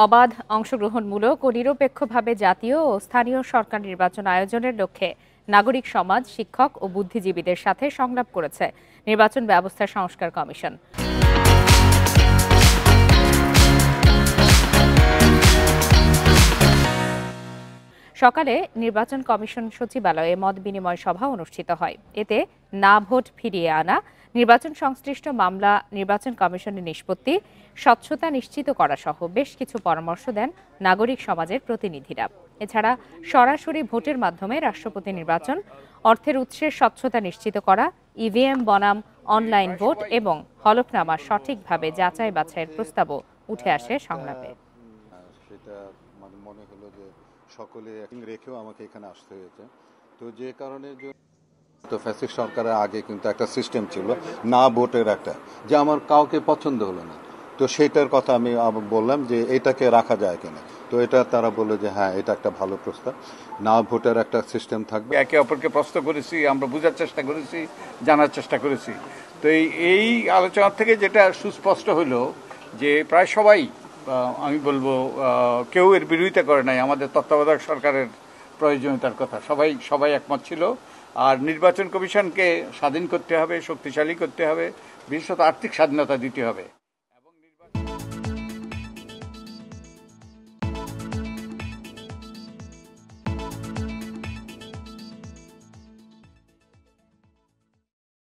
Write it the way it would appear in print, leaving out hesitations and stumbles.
অবাধ, অংশগ্রহণমূলক ও নিরপেক্ষভাবে জাতীয় ও স্থানীয় সরকার নির্বাচন আয়োজনের লক্ষ্যে নাগরিক সমাজ, শিক্ষক ও বুদ্ধিজীবীদের সাথে সংলাপ করেছে নির্বাচন ব্যবস্থা সংস্কার কমিশন। সকালে নির্বাচন কমিশন সচিবালয়ে মত বিনিময় সভা অনুষ্ঠিত হয়। এতে না ভোট ফিরিয়ে আনা, নির্বাচন সংশ্লিষ্ট মামলা নির্বাচন কমিশনের নিষ্পত্তি, স্বচ্ছতা নিশ্চিত করা সহ বেশ কিছু পরামর্শ দেন নাগরিক সমাজের প্রতিনিধিরা। এছাড়া সরাসরি ভোটের মাধ্যমে রাষ্ট্রপতি নির্বাচন, অর্থের উৎসের স্বচ্ছতা নিশ্চিত করা, ইভিএম বনাম অনলাইন ভোট এবং হলফনামা সঠিকভাবে যাচাই বাছাইয়ের প্রস্তাবও উঠে আসে সংলাপে। মনে হলো যে সকলে রেখেও আমাকে এখানে আসতে হয়েছে। তো যে কারণে তো ফ্যাসিস্ট সরকারের আগে কিন্তু একটা সিস্টেম ছিল না ভোটের একটা, যে আমার কাউকে পছন্দ হলো না, তো সেইটার কথা আমি বললাম যে এটাকে রাখা যায় কিনা। তো এটা তারা বললো যে হ্যাঁ, এটা একটা ভালো প্রস্তাব, না ভোটের একটা সিস্টেম থাকবে। একে অপরকে প্রশ্ন করেছি, আমরা বোঝার চেষ্টা করেছি, জানার চেষ্টা করেছি। তো এই আলোচনা থেকে যেটা সুস্পষ্ট হলো যে প্রায় সবাই, আমি বলবো কেউ এর বিরোধিতা করে নাই আমাদের তত্ত্বাবধায়ক সরকারের প্রয়োজনীয়তার কথা। সবাই একমত ছিল। আর নির্বাচন কমিশনকে স্বাধীন করতে হবে, শক্তিশালী করতে হবে, বিশেষত আর্থিক স্বাধীনতা দিতে হবে।